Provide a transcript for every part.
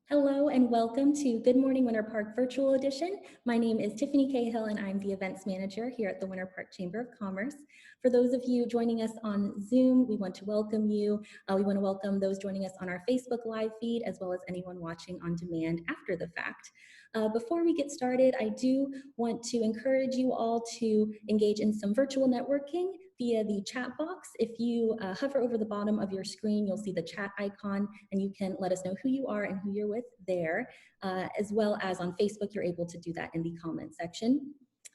Hello and welcome to Good Morning Winter Park Virtual Edition. My name is Tiffany Cahill and I'm the events manager here at the Winter Park Chamber of Commerce. For those of you joining us on Zoom, we want to welcome you. We want to welcome those joining us on our Facebook live feed, as well as anyone watching on demand after the fact. Before we get started, I do want to encourage you all to engage in some virtual networking via the chat box. If you hover over the bottom of your screen, you'll see the chat icon and you can let us know who you are and who you're with there, as well as on Facebook, you're able to do that in the comment section.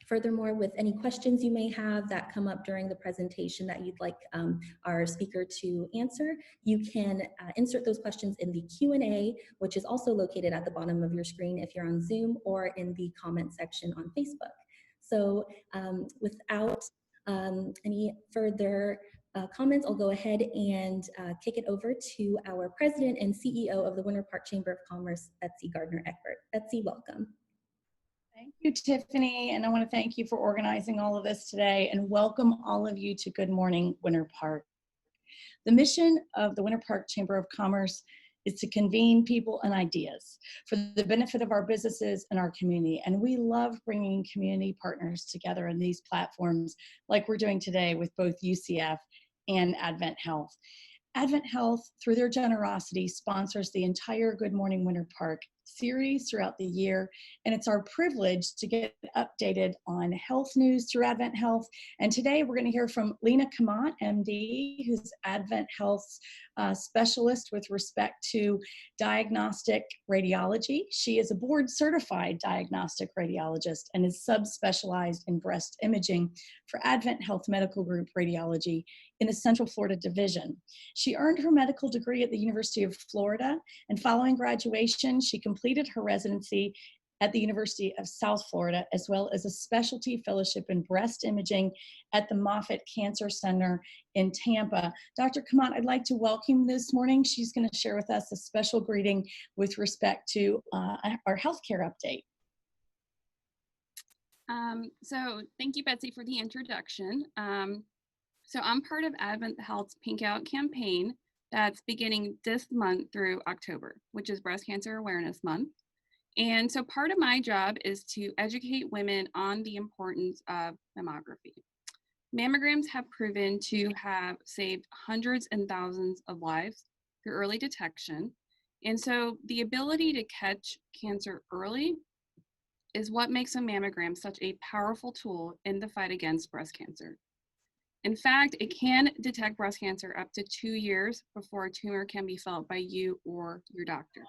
Furthermore, with any questions you may have that come up during the presentation that you'd like our speaker to answer, you can insert those questions in the Q&A, which is also located at the bottom of your screen if you're on Zoom, or in the comment section on Facebook. So without any further comments, I'll go ahead and kick it over to our president and CEO of the Winter Park Chamber of Commerce, Betsy Gardner-Eckert. Betsy, welcome. Thank you, Tiffany, and I want to thank you for organizing all of this today and welcome all of you to Good Morning Winter Park. The mission of the Winter Park Chamber of Commerce is to convene people and ideas for the benefit of our businesses and our community. And we love bringing community partners together in these platforms like we're doing today with both UCF and Advent Health. Advent Health, through their generosity, sponsors the entire Good Morning Winter Park series throughout the year, and it's our privilege to get updated on health news through Advent Health. And today we're going to hear from Lena Kamat, MD, who's Advent Health's specialist with respect to diagnostic radiology. She is a board-certified diagnostic radiologist and is subspecialized in breast imaging for Advent Health Medical Group Radiology in the Central Florida Division. She earned her medical degree at the University of Florida, and following graduation, she completed her residency at the University of South Florida, as well as a specialty fellowship in breast imaging at the Moffitt Cancer Center in Tampa. Dr. Kamat, I'd like to welcome this morning. She's going to share with us a special greeting with respect to our healthcare update. So thank you, Betsy, for the introduction. So I'm part of Advent Health's Pink Out campaign that's beginning this month through October, which is Breast Cancer Awareness Month. And so part of my job is to educate women on the importance of mammography. Mammograms have proven to have saved hundreds and thousands of lives through early detection. And so the ability to catch cancer early is what makes a mammogram such a powerful tool in the fight against breast cancer. In fact, it can detect breast cancer up to 2 years before a tumor can be felt by you or your doctor.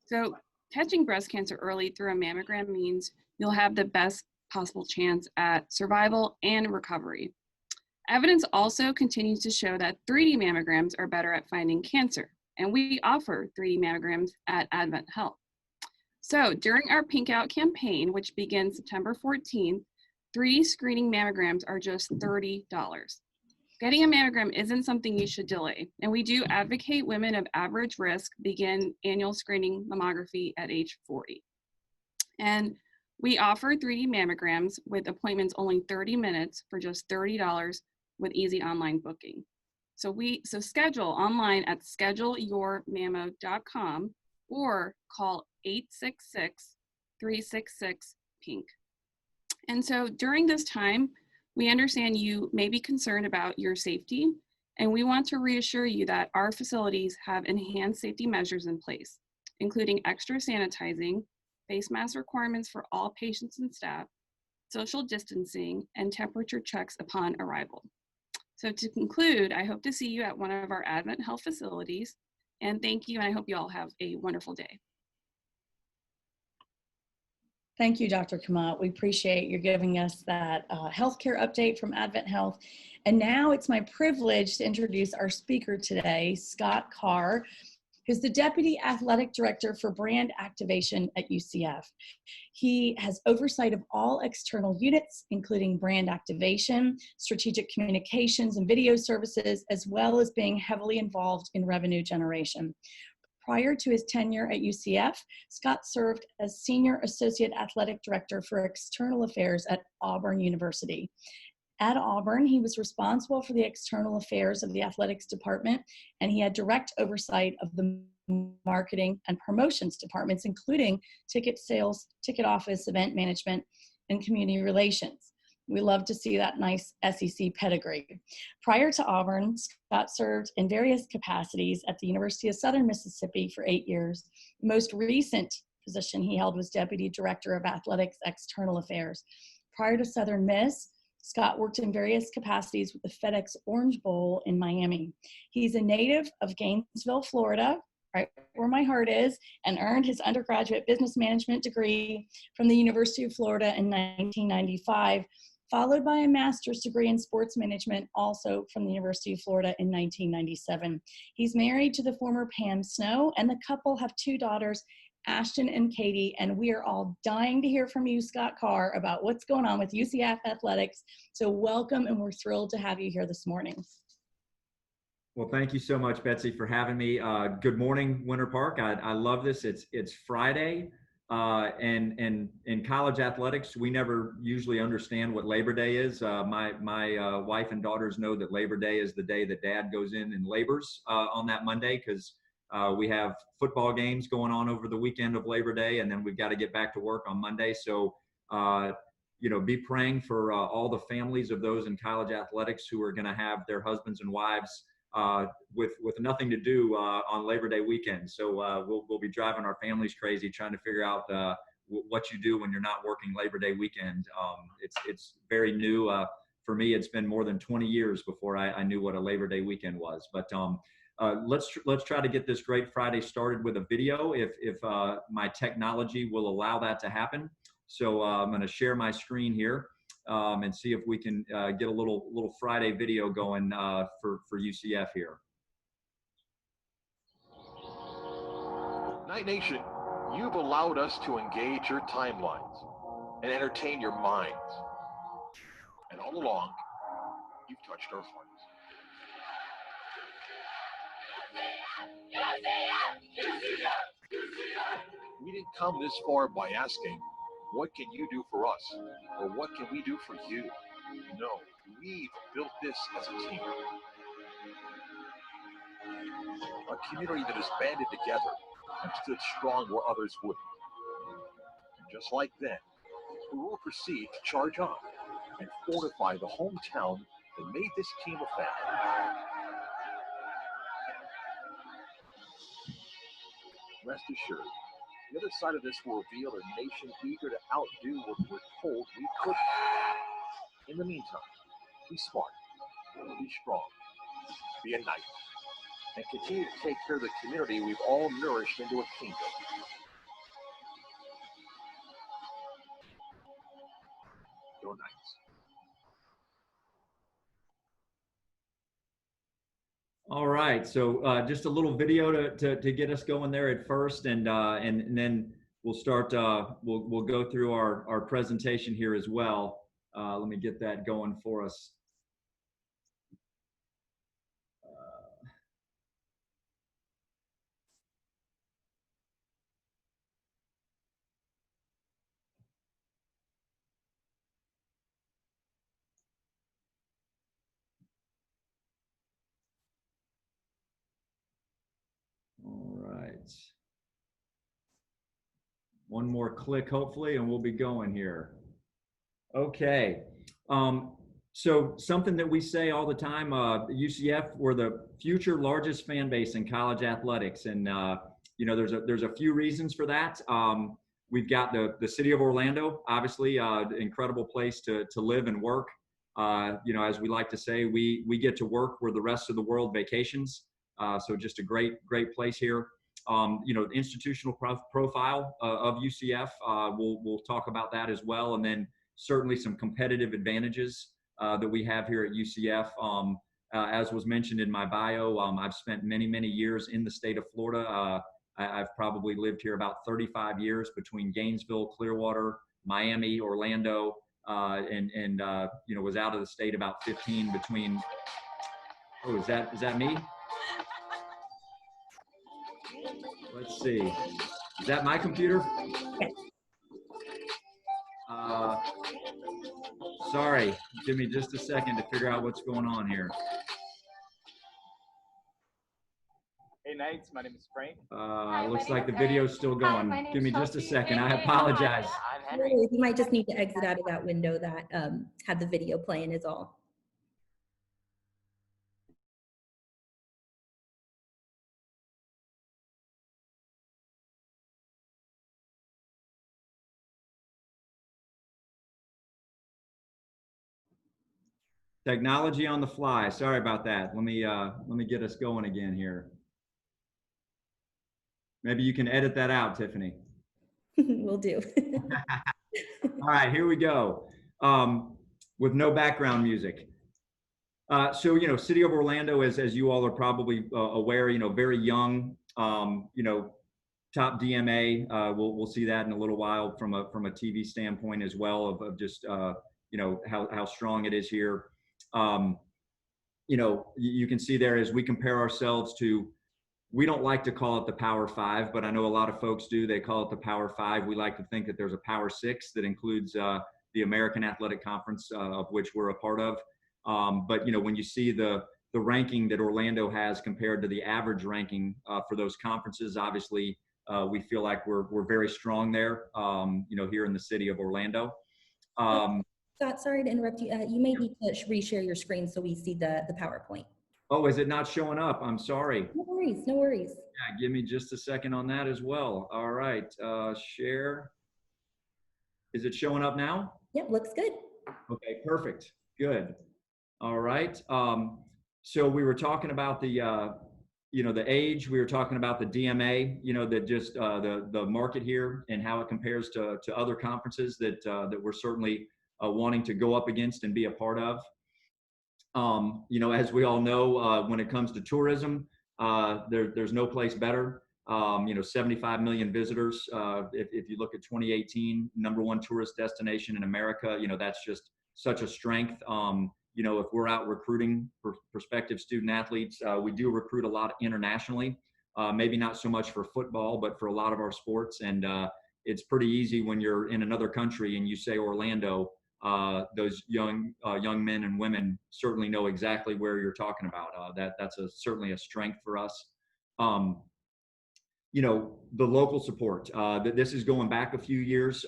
So catching breast cancer early through a mammogram means you'll have the best possible chance at survival and recovery. Evidence also continues to show that 3D mammograms are better at finding cancer, and we offer 3D mammograms at Advent Health. So during our Pink Out campaign, which begins September 14th, 3D screening mammograms are just $30. Getting a mammogram isn't something you should delay, and we do advocate women of average risk begin annual screening mammography at age 40. And we offer 3D mammograms with appointments only 30 minutes for just $30 with easy online booking. So schedule online at scheduleyourmammo.com or call 866-366-PINK. And so during this time, we understand you may be concerned about your safety, and we want to reassure you that our facilities have enhanced safety measures in place, including extra sanitizing, face mask requirements for all patients and staff, social distancing, and temperature checks upon arrival. So to conclude, I hope to see you at one of our Advent Health facilities, and thank you, and I hope you all have a wonderful day. Thank you, Dr. Kamat. We appreciate you giving us that healthcare update from Advent Health. And now it's my privilege to introduce our speaker today, Scott Carr, who's the Deputy Athletic Director for Brand Activation at UCF. He has oversight of all external units, including brand activation, strategic communications, and video services, as well as being heavily involved in revenue generation. Prior to his tenure at UCF, Scott served as Senior Associate Athletic Director for External Affairs at Auburn University. At Auburn, he was responsible for the external affairs of the athletics department, and he had direct oversight of the marketing, and promotions departments, including ticket sales, ticket office, event management, and community relations. We love to see that nice SEC pedigree. Prior to Auburn, Scott served in various capacities at the University of Southern Mississippi for 8 years. The most recent position he held was Deputy Director of Athletics External Affairs. Prior to Southern Miss, Scott worked in various capacities with the FedEx Orange Bowl in Miami. He's a native of Gainesville, Florida, right where my heart is, and earned his undergraduate business management degree from the University of Florida in 1995, followed by a master's degree in sports management, also from the University of Florida in 1997. He's married to the former Pam Snow, and the couple have 2 daughters, Ashton and Katie, and we are all dying to hear from you, Scott Carr, about what's going on with UCF athletics. So welcome, and we're thrilled to have you here this morning. Well, thank you so much, Betsy, for having me. Good morning, Winter Park. I love this. It's Friday, and in college athletics, we never usually understand what Labor Day is. My wife and daughters know that Labor Day is the day that Dad goes in and labors on that Monday, because we have football games going on over the weekend of Labor Day, and then we've got to get back to work on Monday. So, be praying for all the families of those in college athletics who are going to have their husbands and wives with nothing to do on Labor Day weekend. So we'll be driving our families crazy trying to figure out what you do when you're not working Labor Day weekend. It's very new for me. It's been more than 20 years before I knew what a Labor Day weekend was. But let's try to get this great Friday started with a video if my technology will allow that to happen. So I'm going to share my screen here and see if we can get a little Friday video going for UCF here. Night Nation, you've allowed us to engage your timelines and entertain your minds. And all along, you've touched our hearts. We didn't come this far by asking, what can you do for us? Or what can we do for you? No, we've built this as a team. A community that has banded together and stood strong where others wouldn't. And just like then, we will proceed to charge on and fortify the hometown that made this team a family. Rest assured, the other side of this will reveal a nation eager to outdo what we were told we couldn't. In the meantime, be smart, be strong, be a knight, and continue to take care of the community we've all nourished into a kingdom. Go Knights. All right, so just a little video to get us going there at first, and then we'll start. We'll go through our presentation here as well. Let me get that going for us. All right. One more click, hopefully, and we'll be going here. Okay. So something that we say all the time, UCF, we're the future largest fan base in college athletics. And, there's a few reasons for that. We've got the city of Orlando, obviously, incredible place to live and work. As we like to say, we get to work where the rest of the world vacations. So just a great place here. The institutional profile of UCF, we'll talk about that as well. And then certainly some competitive advantages that we have here at UCF. As was mentioned in my bio, I've spent many years in the state of Florida. I've probably lived here about 35 years between Gainesville, Clearwater, Miami, Orlando, and was out of the state about 15 between. Oh, is that me? Let's see. Is that my computer? Sorry, give me just a second to figure out what's going on here. Hey, Knights. My name is Frank. Looks like the video's still going. Give me just a second. I apologize. I'm No Henry. worries. You might just need to exit out of that window that had the video playing is all. Technology on the fly. Sorry about that. Let me get us going again here. Maybe you can edit that out, Tiffany. Will do. All right, here we go. With no background music. So, City of Orlando, as you all are probably aware, very young, top DMA. We'll see that in a little while from a TV standpoint as well of just, how strong it is here. You can see there as we compare ourselves to, we don't like to call it the Power Five, but I know a lot of folks do. They call it the Power Five. We like to think that there's a Power Six that includes the American Athletic Conference, of which we're a part of. But when you see the ranking that Orlando has compared to the average ranking for those conferences, obviously we feel like we're very strong there. Here in the city of Orlando. Scott, sorry to interrupt you. You may need to reshare your screen so we see the PowerPoint. Oh, is it not showing up? I'm sorry. No worries, no worries. Yeah, give me just a second on that as well. All right, share. Is it showing up now? Yep, looks good. Okay, perfect. Good. All right. So we were talking about the the age. We were talking about the DMA. That just the market here and how it compares to other conferences that we're certainly wanting to go up against and be a part of. As we all know, when it comes to tourism, there's no place better. 75 million visitors. If you look at 2018, #1 tourist destination in America, that's just such a strength. If we're out recruiting prospective student athletes, we do recruit a lot internationally. Maybe not so much for football, but for a lot of our sports. And it's pretty easy when you're in another country and you say Orlando. Those young men and women certainly know exactly where you're talking about. That's certainly a strength for us. The local support. This is going back a few years.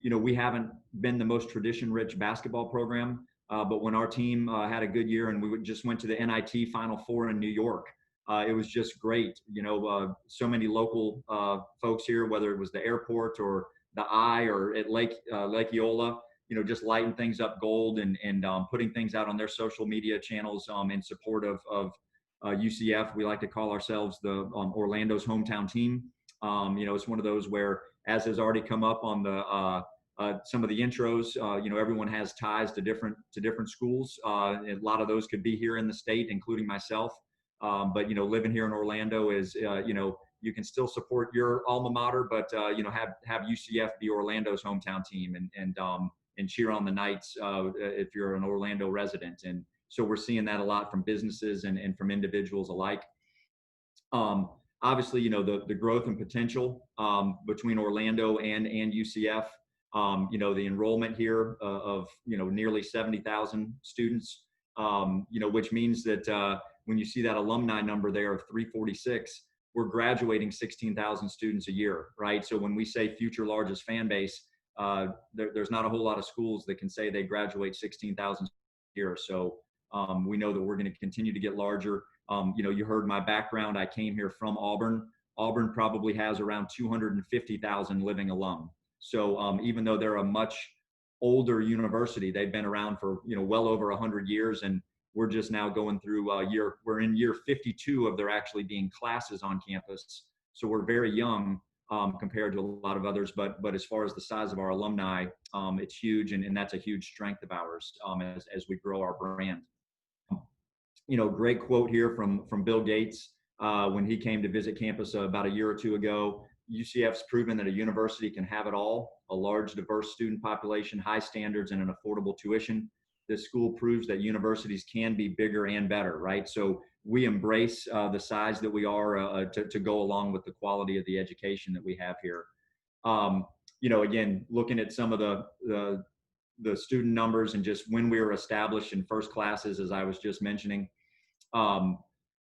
We haven't been the most tradition-rich basketball program, but when our team had a good year and we just went to the NIT Final Four in New York, it was just great. So many local folks here, whether it was the airport or the I or at Lake Eola, just lighting things up gold and putting things out on their social media channels in support of UCF. We like to call ourselves the Orlando's hometown team. It's one of those where, as has already come up on the some of the intros, everyone has ties to different schools. A lot of those could be here in the state, including myself. But living here in Orlando is you can still support your alma mater, but have UCF be Orlando's hometown team and cheer on the Knights if you're an Orlando resident. And so we're seeing that a lot from businesses and from individuals alike. Obviously, the growth and potential between Orlando and UCF. The enrollment here of nearly 70,000 students. Which means that when you see that alumni number there of 346, we're graduating 16,000 students a year, right? So when we say future largest fan base, there's not a whole lot of schools that can say they graduate 16,000 a year. So we know that we're going to continue to get larger. You heard my background. I came here from Auburn. Auburn probably has around 250,000 living alum. So even though they're a much older university, they've been around for well over 100 years, and we're just now going through we're in year 52 of there actually being classes on campus. So we're very young compared to a lot of others, but as far as the size of our alumni, it's huge, and that's a huge strength of ours as we grow our brand. Great quote here from Bill Gates when he came to visit campus about a year or two ago. UCF's proven that a university can have it all: a large, diverse student population, high standards, and an affordable tuition. This school proves that universities can be bigger and better, right? So we embrace the size that we are to go along with the quality of the education that we have here. Again, looking at some of the student numbers and just when we were established in first classes, as I was just mentioning,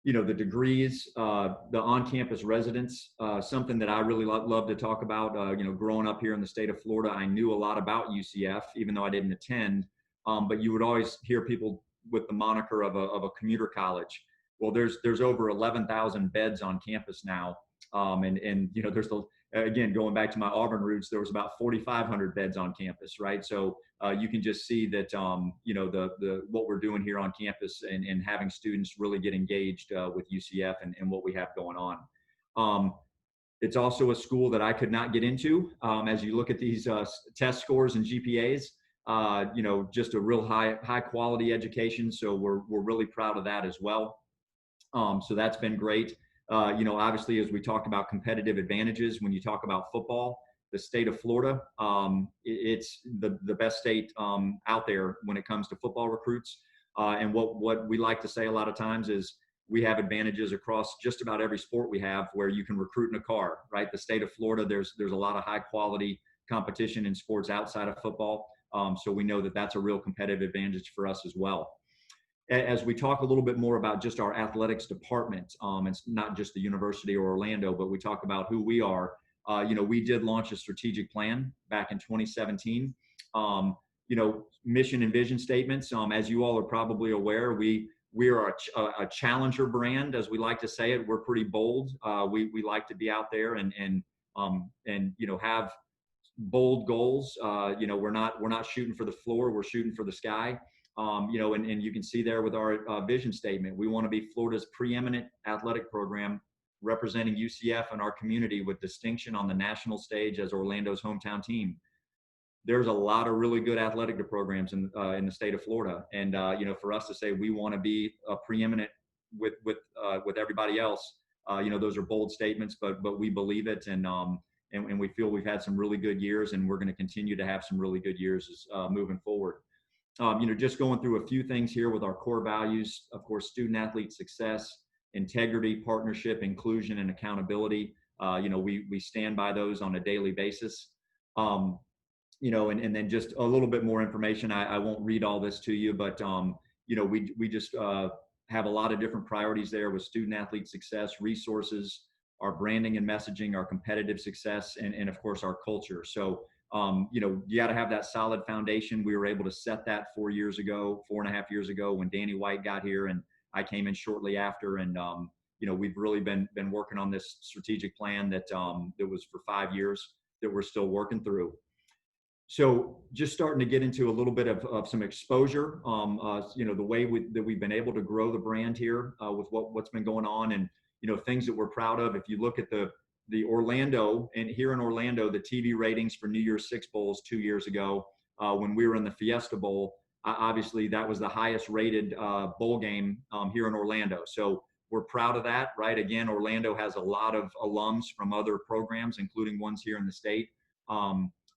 the degrees, the on-campus residence, something that I really love to talk about. Growing up here in the state of Florida, I knew a lot about UCF, even though I didn't attend. But you would always hear people with the moniker of a commuter college. Well, there's over 11,000 beds on campus now, and there's again, going back to my Auburn roots, there was about 4,500 beds on campus, right? So you can just see that the what we're doing here on campus and having students really get engaged with UCF and what we have going on. It's also a school that I could not get into. As you look at these test scores and GPAs, just a real high quality education. So we're really proud of that as well. So that's been great. Obviously, as we talked about competitive advantages, when you talk about football, the state of Florida, it's the best state out there when it comes to football recruits. And what we like to say a lot of times is we have advantages across just about every sport we have where you can recruit in a car, right? The state of Florida, there's a lot of high quality competition in sports outside of football. So we know that that's a real competitive advantage for us as well. As we talk a little bit more about just our athletics department, it's not just the University of Orlando, but we talk about who we are. We did launch a strategic plan back in 2017. Mission and vision statements. As you all are probably aware, we are a challenger brand, as we like to say it. We're pretty bold. We like to be out there and have bold goals. We're not shooting for the floor. We're shooting for the sky. And you can see there with our vision statement, we want to be Florida's preeminent athletic program, representing UCF and our community with distinction on the national stage as Orlando's hometown team. There's a lot of really good athletic programs in the state of Florida, and for us to say we want to be preeminent with everybody else, those are bold statements, but we believe it, and we feel we've had some really good years, and we're going to continue to have some really good years moving forward. Just going through a few things here with our core values, of course, student athlete success, integrity, partnership, inclusion, and accountability. We stand by those on a daily basis. And then just a little bit more information. I won't read all this to you, but, we just have a lot of different priorities there with student athlete success, resources, our branding and messaging, our competitive success, and of course, our culture. So, you got to have that solid foundation. We were able to set that 4.5 years ago when Danny White got here, and I came in shortly after. And, we've really been working on this strategic plan that was for 5 years that we're still working through. So just starting to get into a little bit of some exposure, the way that we've been able to grow the brand here with what's been going on, and, things that we're proud of. If you look at the Orlando, and here in Orlando, the TV ratings for New Year's Six Bowls 2 years ago, when we were in the Fiesta Bowl, obviously that was the highest rated bowl game here in Orlando. So we're proud of that, right? Again, Orlando has a lot of alums from other programs, including ones here in the state.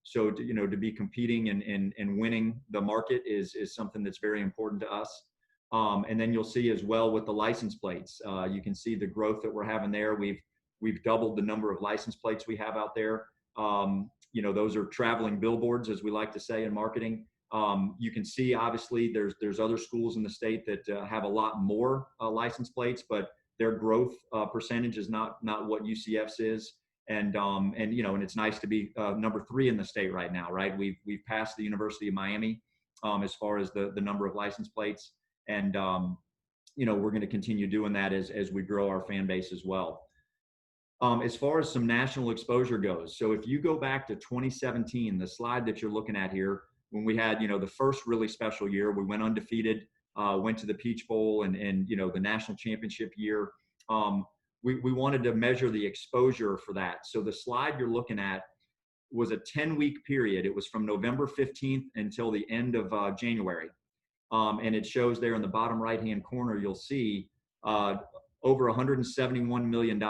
So to be competing and winning the market is something that's very important to us. And then you'll see as well with the license plates, you can see the growth that we're having there. We've doubled the number of license plates we have out there. Those are traveling billboards, as we like to say in marketing. You can see, obviously, there's other schools in the state that have a lot more license plates, but their growth percentage is not what UCF's is. And it's nice to be number 3 in the state right now, right? We've passed the University of Miami as far as the number of license plates. And, we're going to continue doing that as we grow our fan base as well. As far as some national exposure goes, so if you go back to 2017, the slide that you're looking at here, when we had, the first really special year, we went undefeated, went to the Peach Bowl and the national championship year. We wanted to measure the exposure for that. So the slide you're looking at was a 10-week period. It was from November 15th until the end of January. And it shows there in the bottom right-hand corner, you'll see over $171 million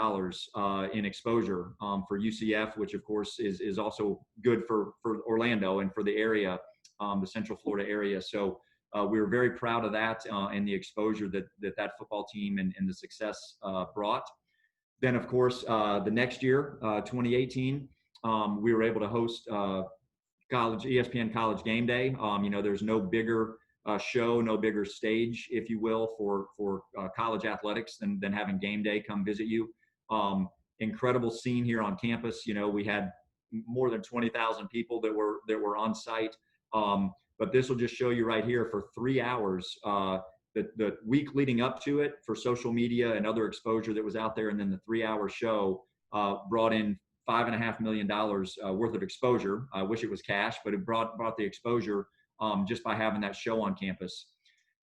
in exposure for UCF, which of course is also good for Orlando and for the area, the Central Florida area. So we were very proud of that and the exposure that football team and the success brought. Then, of course, the next year, 2018, we were able to host ESPN College Game Day. There's no bigger show, no bigger stage, if you will, for college athletics than having game day come visit you. Incredible scene here on campus. You know, we had more than 20,000 people that were on site. But this will just show you right here for 3 hours, the week leading up to it for social media and other exposure that was out there. And then the 3-hour show brought in $5.5 million worth of exposure. I wish it was cash, but it brought the exposure just by having that show on campus.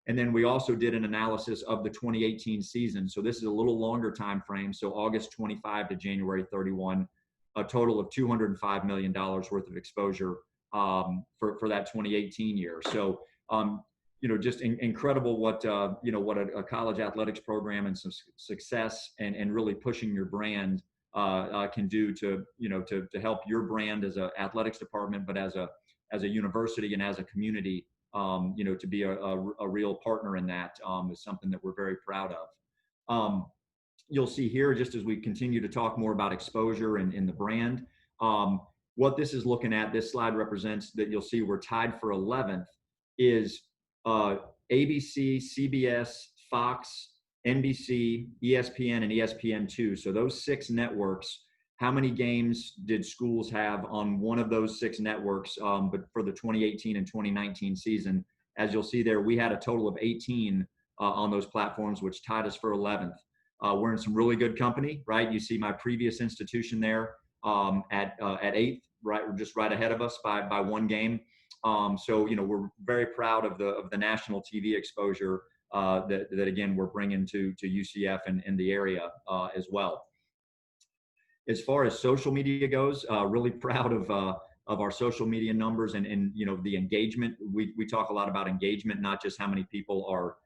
And then we also did an analysis of the 2018 season. So this is a little longer time frame. So August 25 to January 31, a total of $205 million worth of exposure for that 2018 year. So, you know, just incredible what, you know, what a college athletics program and some success and really pushing your brand can do to, you know, to help your brand as an athletics department, but as a university and as a community, you know, to be a real partner in that is something that we're very proud of. You'll see here, just as we continue to talk more about exposure and the brand, what this is looking at, this slide represents that you'll see we're tied for 11th is ABC, CBS, Fox, NBC, ESPN, and ESPN2. So those 6 networks, how many games did schools have on one of those 6 networks but for the 2018 and 2019 season? As you'll see there, we had a total of 18 on those platforms, which tied us for 11th. We're in some really good company, right? You see my previous institution there at 8th, right? We're just right ahead of us by 1 game. So, you know, we're very proud of the national TV exposure that again, we're bringing to UCF and the area as well. As far as social media goes, really proud of our social media numbers and you know, the engagement. We talk a lot about engagement, not just how many people are,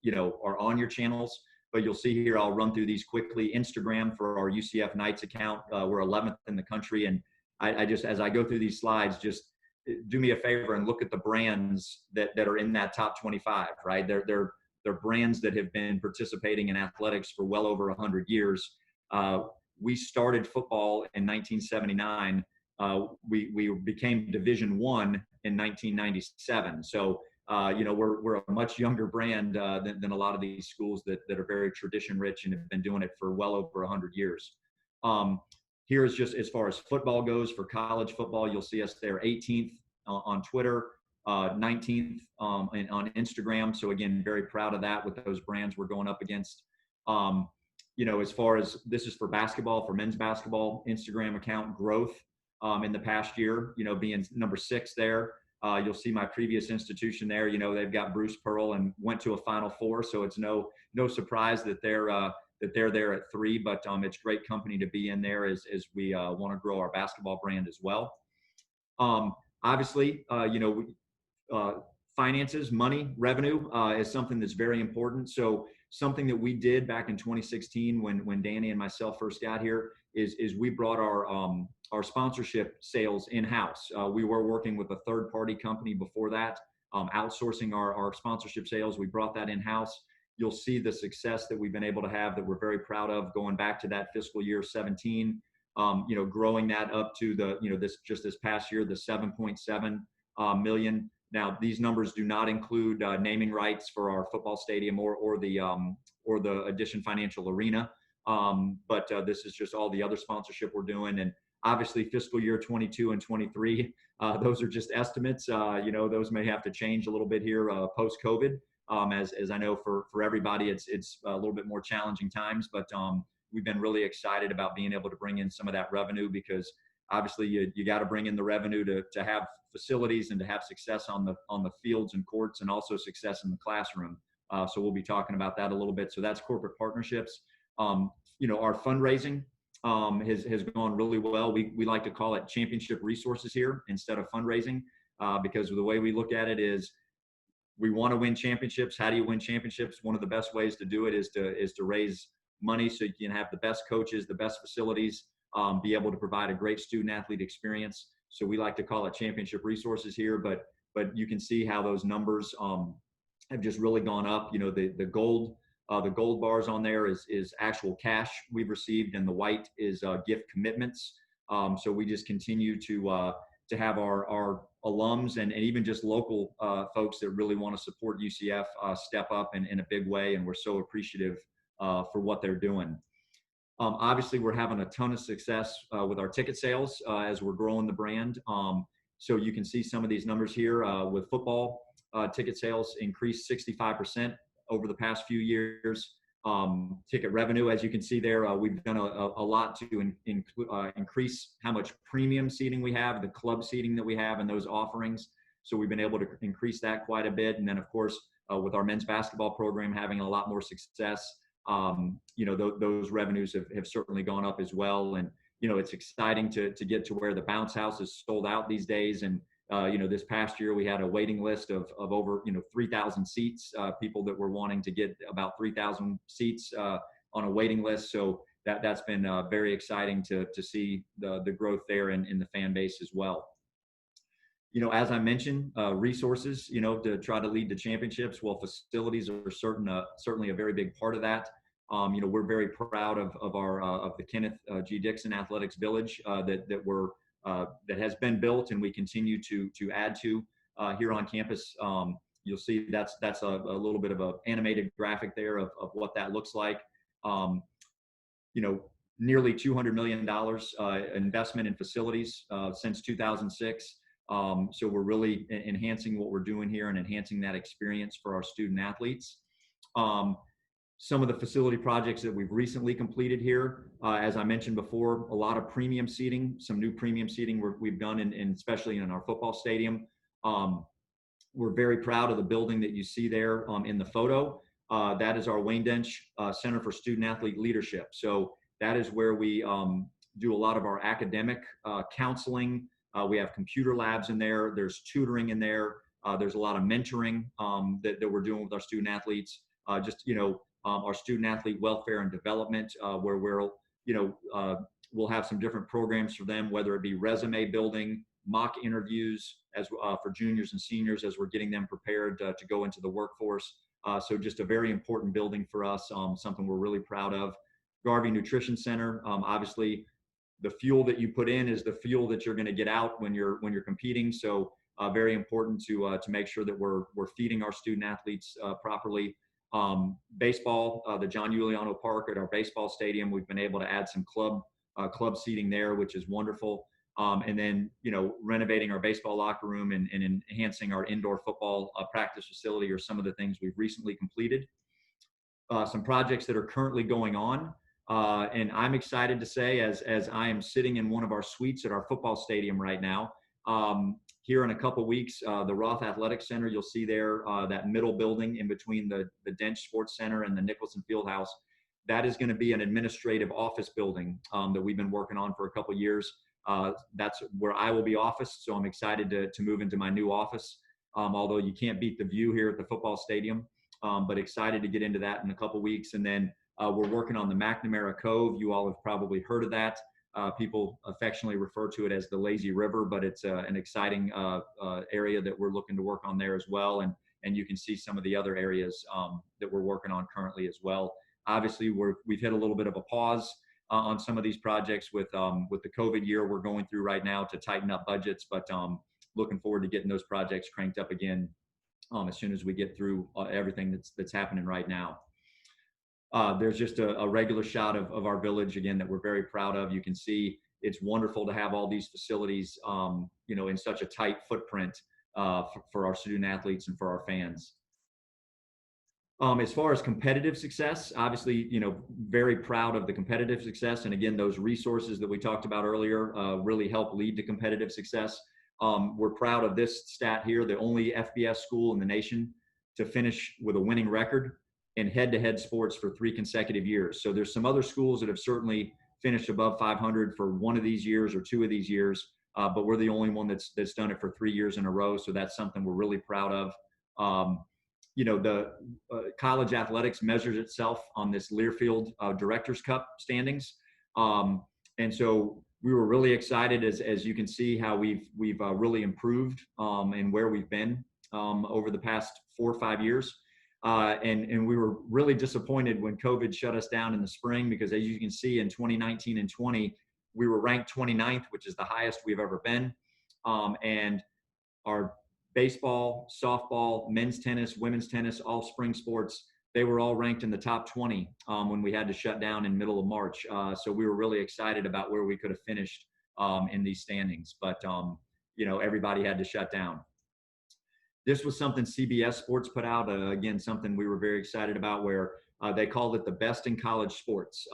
you know, are on your channels, but you'll see here, I'll run through these quickly. Instagram for our UCF Knights account, we're 11th in the country. And I just, as I go through these slides, just do me a favor and look at the brands that are in that top 25, right? They're brands that have been participating in athletics for well over 100 years. We started football in 1979. We became Division I in 1997. So, you know, we're a much younger brand than a lot of these schools that are very tradition rich and have been doing it for well over 100 years. Here's just as far as football goes for college football, you'll see us there 18th on Twitter, 19th on Instagram. So again, very proud of that with those brands we're going up against. You know, as far as this is for basketball, for men's basketball, Instagram account growth in the past year, you know, being number 6 there. You'll see my previous institution there. You know, they've got Bruce Pearl and went to a Final Four, so it's no surprise that they're there at 3. But it's great company to be in there as we want to grow our basketball brand as well. Obviously, you know, finances, money, revenue is something that's very important. So something that we did back in 2016 when Danny and myself first got here is we brought our sponsorship sales in-house. We were working with a third-party company before that, outsourcing our sponsorship sales. We brought that in-house. You'll see the success that we've been able to have that we're very proud of going back to that fiscal year 17, you know, growing that up to the, you know, this past year, the 7.7 million. Now, these numbers do not include naming rights for our football stadium or the Addition Financial Arena. But this is just all the other sponsorship we're doing. And obviously fiscal year 22 and 23, those are just estimates. You know, those may have to change a little bit here post-COVID. As I know for everybody, it's a little bit more challenging times, but we've been really excited about being able to bring in some of that revenue because obviously you got to bring in the revenue to have facilities and to have success on the fields and courts and also success in the classroom. So we'll be talking about that a little bit. So that's corporate partnerships. You know, our fundraising has gone really well. We like to call it championship resources here instead of fundraising because the way we look at it is we want to win championships. How do you win championships? One of the best ways to do it is to raise money so you can have the best coaches, the best facilities, be able to provide a great student athlete experience. So we like to call it championship resources here, but you can see how those numbers have just really gone up. You know, the gold bars on there is actual cash we've received, and the white is gift commitments. So we just continue to to have our alums and even just local folks that really want to support UCF step up in a big way, and we're so appreciative for what they're doing. Obviously, we're having a ton of success with our ticket sales as we're growing the brand. So you can see some of these numbers here with football. Ticket sales increased 65% over the past few years. Ticket revenue, as you can see there, we've done a lot to increase how much premium seating we have, the club seating that we have, and those offerings. So we've been able to increase that quite a bit. And then, of course, with our men's basketball program having a lot more success, those revenues have certainly gone up as well. And, it's exciting to get to where the bounce house is sold out these days. And, this past year we had a waiting list of over, 3,000 seats, people that were wanting to get about 3,000 seats on a waiting list. So that's been very exciting to see the growth there in the fan base as well. As I mentioned, resources, to try to lead to championships. Well, facilities are certainly a very big part of that. We're very proud of the Kenneth G. Dixon Athletics Village that has been built, and we continue to add to here on campus. You'll see that's a little bit of an animated graphic there of what that looks like. Nearly $200 million investment in facilities since 2006. So we're really enhancing what we're doing here and enhancing that experience for our student athletes. Some of the facility projects that we've recently completed here, as I mentioned before, a lot of premium seating, some new premium seating we've done, especially in our football stadium. We're very proud of the building that you see there in the photo. That is our Wayne Dench Center for Student Athlete Leadership. So that is where we do a lot of our academic counseling. We have computer labs in there. There's tutoring in there. There's a lot of mentoring that we're doing with our student athletes. Our student athlete welfare and development, where we'll have some different programs for them, whether it be resume building, mock interviews for juniors and seniors as we're getting them prepared to go into the workforce. So just a very important building for us, something we're really proud of. Garvey Nutrition Center, obviously the fuel that you put in is the fuel that you're going to get out when you're competing. So very important to make sure that we're feeding our student athletes properly. Baseball, the John Giuliano Park at our baseball stadium, we've been able to add some club seating there, which is wonderful. And then, renovating our baseball locker room and enhancing our indoor football practice facility are some of the things we've recently completed. Some projects that are currently going on. And I'm excited to say, as I am sitting in one of our suites at our football stadium right now, here in a couple weeks, the Roth Athletic Center, you'll see there that middle building in between the Dench Sports Center and the Nicholson Fieldhouse. That is going to be an administrative office building that we've been working on for a couple years. That's where I will be office, so I'm excited to move into my new office, although you can't beat the view here at the football stadium, but excited to get into that in a couple weeks. And then we're working on the McNamara Cove. You all have probably heard of that. People affectionately refer to it as the Lazy River, but it's an exciting area that we're looking to work on there as well. And you can see some of the other areas that we're working on currently as well. Obviously, we've hit a little bit of a pause on some of these projects with the COVID year we're going through right now to tighten up budgets, but looking forward to getting those projects cranked up again as soon as we get through everything that's happening right now. There's just a regular shot of our village again that we're very proud of. You can see it's wonderful to have all these facilities, in such a tight footprint for our student athletes and for our fans. As far as competitive success, obviously, very proud of the competitive success. And again, those resources that we talked about earlier really help lead to competitive success. We're proud of this stat here, the only FBS school in the nation to finish with a winning record in head-to-head sports for 3 consecutive years. So there's some other schools that have certainly finished above 500 for one of these years or 2 of these years, but we're the only one that's done it for 3 years in a row. So that's something we're really proud of. The college athletics measures itself on this Learfield Directors Cup standings. And so we were really excited, as you can see, how we've really improved and where we've been over the past 4 or 5 years. And we were really disappointed when COVID shut us down in the spring, because as you can see in 2019 and 20, we were ranked 29th, which is the highest we've ever been. And our baseball, softball, men's tennis, women's tennis, all spring sports, they were all ranked in the top 20 when we had to shut down in middle of March. So we were really excited about where we could have finished in these standings. But, everybody had to shut down. This was something CBS Sports put out, again, something we were very excited about, where they called it the best in college sports.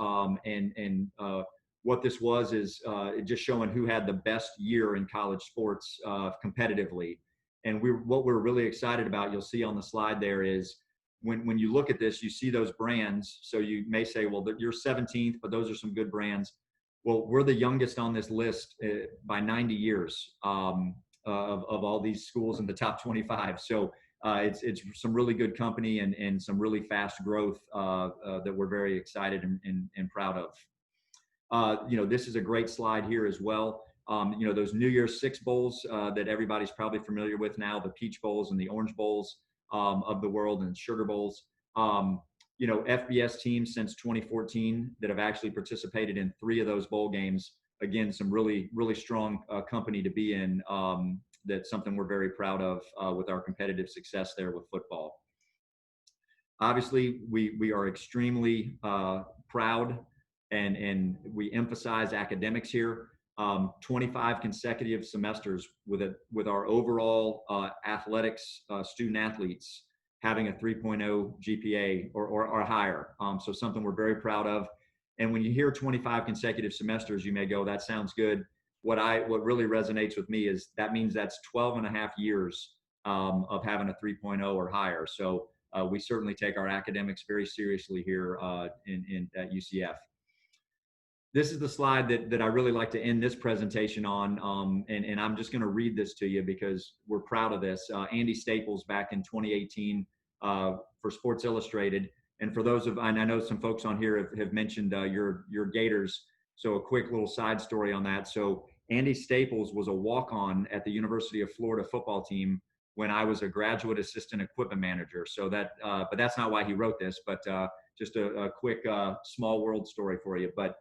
What this was is just showing who had the best year in college sports competitively. And what we're really excited about, you'll see on the slide there, is when you look at this, you see those brands. So you may say, well, you're 17th, but those are some good brands. Well, we're the youngest on this list by 90 years of all these schools in the top 25. So it's some really good company and some really fast growth that we're very excited and proud of. This is a great slide here as well. Those New Year's Six bowls that everybody's probably familiar with now, the Peach Bowls and the Orange Bowls of the world, and Sugar Bowls. FBS teams since 2014 that have actually participated in 3 of those bowl games. Again, some really, really strong company to be in. That's something we're very proud of with our competitive success there with football. Obviously, we are extremely proud and we emphasize academics here. 25 consecutive semesters with our overall athletics student athletes having a 3.0 GPA or higher. So something we're very proud of. And when you hear 25 consecutive semesters, you may go, that sounds good. What really resonates with me is that means that's 12 and a half years of having a 3.0 or higher. So we certainly take our academics very seriously here at UCF. This is the slide that I really like to end this presentation on, and I'm just going to read this to you because we're proud of this. Andy Staples back in 2018 for Sports Illustrated. And for those and I know some folks on here have mentioned your Gators. So a quick little side story on that. So Andy Staples was a walk-on at the University of Florida football team when I was a graduate assistant equipment manager. So but that's not why he wrote this, but just a quick small world story for you. But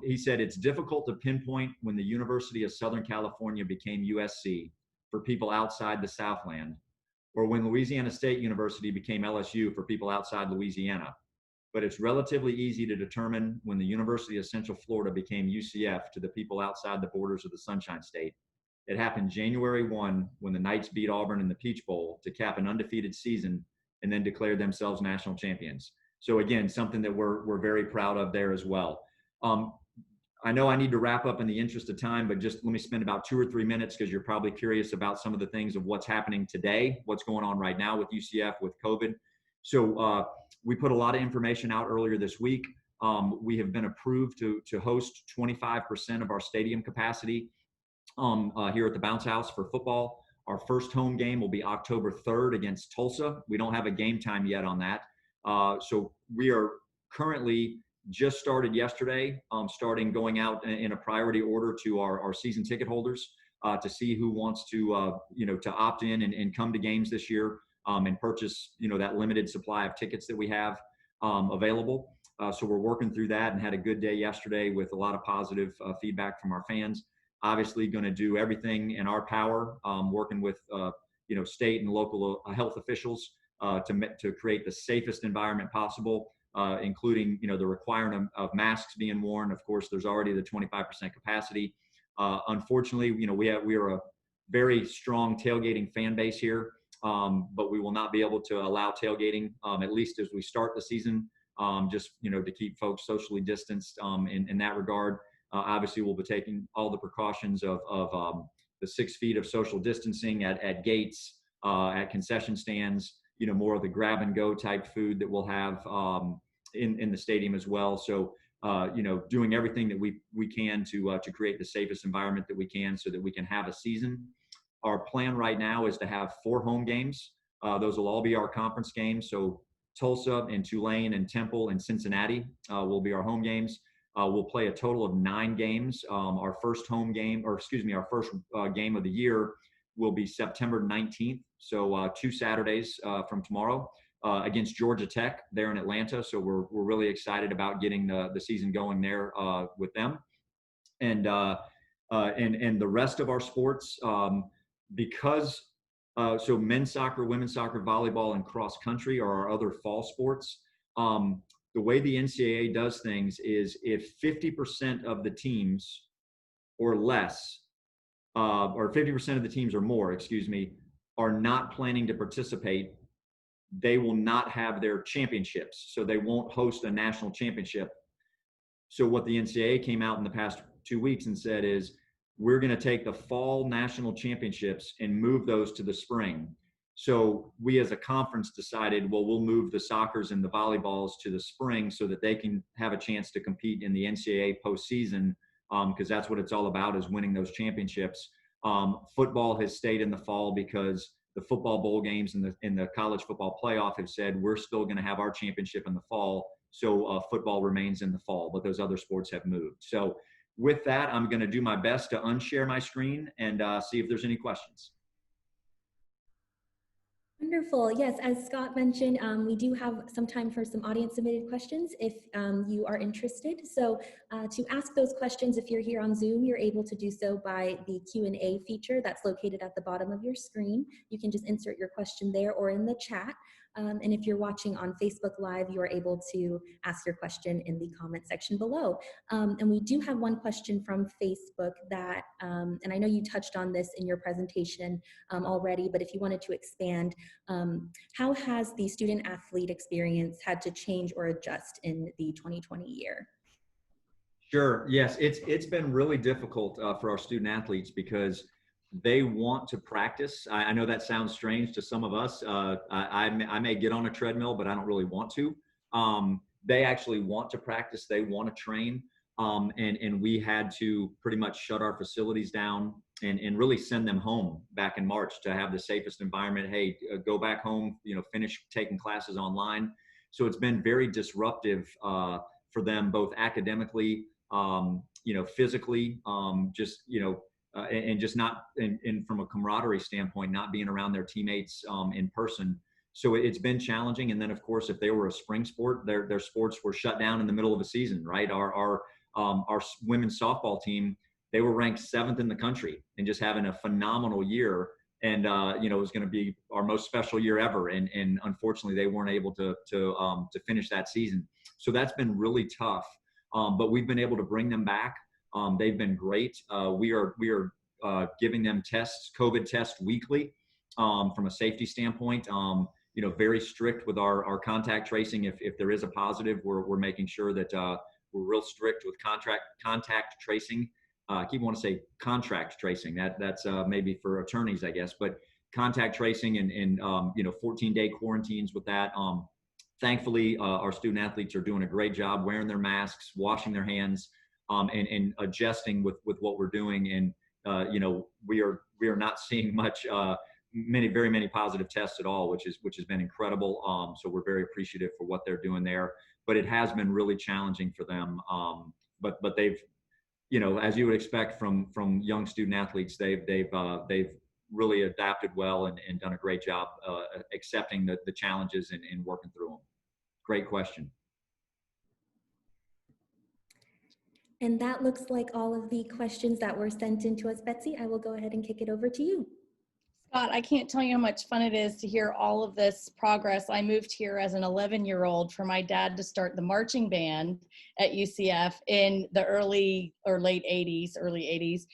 he said, it's difficult to pinpoint when the University of Southern California became USC for people outside the Southland, or when Louisiana State University became LSU for people outside Louisiana. But it's relatively easy to determine when the University of Central Florida became UCF to the people outside the borders of the Sunshine State. It happened January 1 when the Knights beat Auburn in the Peach Bowl to cap an undefeated season and then declared themselves national champions. So again, something that we're very proud of there as well. I know I need to wrap up in the interest of time, but just let me spend about 2 or 3 minutes because you're probably curious about some of the things of what's happening today, what's going on right now with UCF with COVID. So we put a lot of information out earlier this week. We have been approved to host 25% of our stadium capacity here at the Bounce House for football. Our first home game will be October 3rd against Tulsa. We don't have a game time yet on that. So we are currently just started yesterday, going out in a priority order to our season ticket holders to see who wants to opt in and come to games this year and purchase, that limited supply of tickets that we have available. So we're working through that and had a good day yesterday with a lot of positive feedback from our fans. Obviously going to do everything in our power, working with, state and local health officials to create the safest environment possible. Including, the requirement of masks being worn. Of course, there's already the 25% capacity. Unfortunately, we are a very strong tailgating fan base here, but we will not be able to allow tailgating, at least as we start the season, just, to keep folks socially distanced in that regard. Obviously, we'll be taking all the precautions of the 6 feet of social distancing at gates, at concession stands, more of the grab and go type food that we'll have in the stadium as well. So, doing everything that we can to create the safest environment that we can so that we can have a season. Our plan right now is to have 4 home games. Those will all be our conference games. So Tulsa and Tulane and Temple and Cincinnati will be our home games. We'll play a total of 9 games. Our first game of the year will be September 19th. So 2 Saturdays from tomorrow against Georgia Tech there in Atlanta. So we're really excited about getting the season going there with them. And and the rest of our sports, because so men's soccer, women's soccer, volleyball, and cross country are our other fall sports. The way the NCAA does things is if 50% of the teams or less, or 50% of the teams or more, excuse me, are not planning to participate, they will not have their championships. So they won't host a national championship. So what the NCAA came out in the past 2 weeks and said is, we're going to take the fall national championships and move those to the spring. So we as a conference decided, well, we'll move the soccers and the volleyballs to the spring so that they can have a chance to compete in the NCAA postseason, because that's what it's all about, is winning those championships. Football has stayed in the fall because the football bowl games and the college football playoff have said we're still going to have our championship in the fall. So football remains in the fall, but those other sports have moved. So with that, I'm going to do my best to unshare my screen and see if there's any questions. Wonderful. Yes, as Scott mentioned, we do have some time for some audience submitted questions if you are interested. So to ask those questions, if you're here on Zoom, you're able to do so by the Q&A feature that's located at the bottom of your screen. You can just insert your question there or in the chat. And if you're watching on Facebook Live, you are able to ask your question in the comment section below. And we do have one question from Facebook that, and I know you touched on this in your presentation already, but if you wanted to expand, how has the student athlete experience had to change or adjust in the 2020 year? Sure. Yes, it's been really difficult for our student athletes because they want to practice. I know that sounds strange to some of us. I may get on a treadmill, but I don't really want to. They actually want to practice. They want to train. And we had to pretty much shut our facilities down and really send them home back in March to have the safest environment. Hey, go back home, finish taking classes online. So it's been very disruptive for them, both academically, physically, and just not, and from a camaraderie standpoint, not being around their teammates in person. So it's been challenging. And then, of course, if they were a spring sport, their sports were shut down in the middle of a season, right? Our women's softball team, they were ranked 7th in the country and just having a phenomenal year. And, it was going to be our most special year ever. And unfortunately, they weren't able to finish that season. So that's been really tough. But we've been able to bring them back. They've been great. We are giving them COVID tests weekly from a safety standpoint. Very strict with our contact tracing. If there is a positive, we're making sure that we're real strict with contact tracing. I keep wanting to say contract tracing. That's maybe for attorneys, I guess, but contact tracing and 14-day quarantines with that. Thankfully, our student athletes are doing a great job wearing their masks, washing their hands, and adjusting with what we're doing. And we are not seeing very many positive tests at all, which has been incredible. So we're very appreciative for what they're doing there. But it has been really challenging for them. But they've, as you would expect from young student athletes, they've really adapted well and done a great job accepting the challenges and working through them. Great question. And that looks like all of the questions that were sent in to us, Betsy. I will go ahead and kick it over to you. Scott, I can't tell you how much fun it is to hear all of this progress. I moved here as an 11-year-old for my dad to start the marching band at UCF in the early 80s.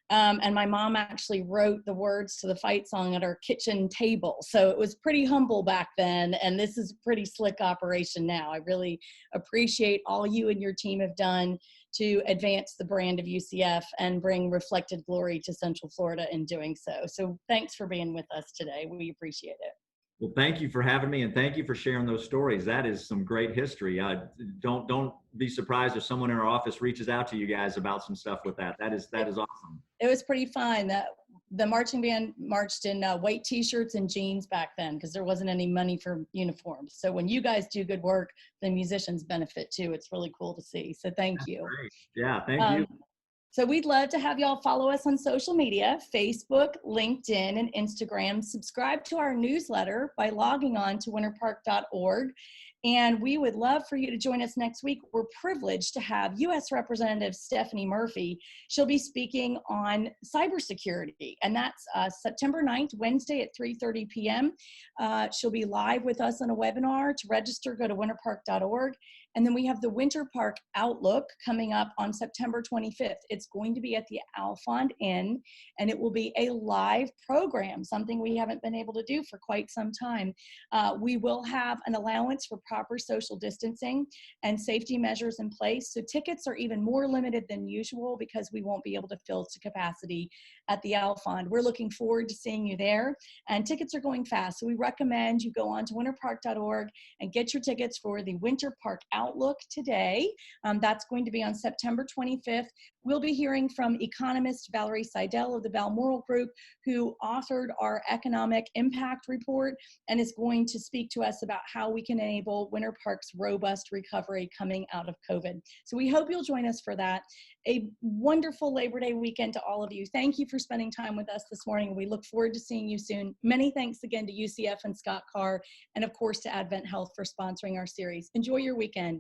And my mom actually wrote the words to the fight song at our kitchen table. So it was pretty humble back then. And this is a pretty slick operation now. I really appreciate all you and your team have done to advance the brand of UCF and bring reflected glory to Central Florida in doing so. So thanks for being with us today. We appreciate it. Well, thank you for having me, and thank you for sharing those stories. That is some great history. Don't be surprised if someone in our office reaches out to you guys about some stuff with that. That is awesome. It was pretty fun. That the marching band marched in white T-shirts and jeans back then because there wasn't any money for uniforms. So when you guys do good work, the musicians benefit too. It's really cool to see. So thank you. Great. Yeah, thank you. So we'd love to have y'all follow us on social media, Facebook, LinkedIn, and Instagram. Subscribe to our newsletter by logging on to winterpark.org. And we would love for you to join us next week. We're privileged to have U.S. Representative Stephanie Murphy. She'll be speaking on cybersecurity, and that's September 9th, Wednesday at 3:30 p.m. She'll be live with us on a webinar. To register, go to winterpark.org. And then we have the Winter Park Outlook coming up on September 25th. It's going to be at the Alfond Inn, and it will be a live program, something we haven't been able to do for quite some time. We will have an allowance for proper social distancing and safety measures in place. So tickets are even more limited than usual because we won't be able to fill to capacity at the Alfond. We're looking forward to seeing you there, and tickets are going fast. So we recommend you go on to winterpark.org and get your tickets for the Winter Park Outlook today. That's going to be on September 25th. We'll be hearing from economist Valerie Seidel of the Balmoral Group, who authored our economic impact report and is going to speak to us about how we can enable Winter Park's robust recovery coming out of COVID. So we hope you'll join us for that. A wonderful Labor Day weekend to all of you. Thank you for spending time with us this morning. We look forward to seeing you soon. Many thanks again to UCF and Scott Carr, and of course to Advent Health for sponsoring our series. Enjoy your weekend.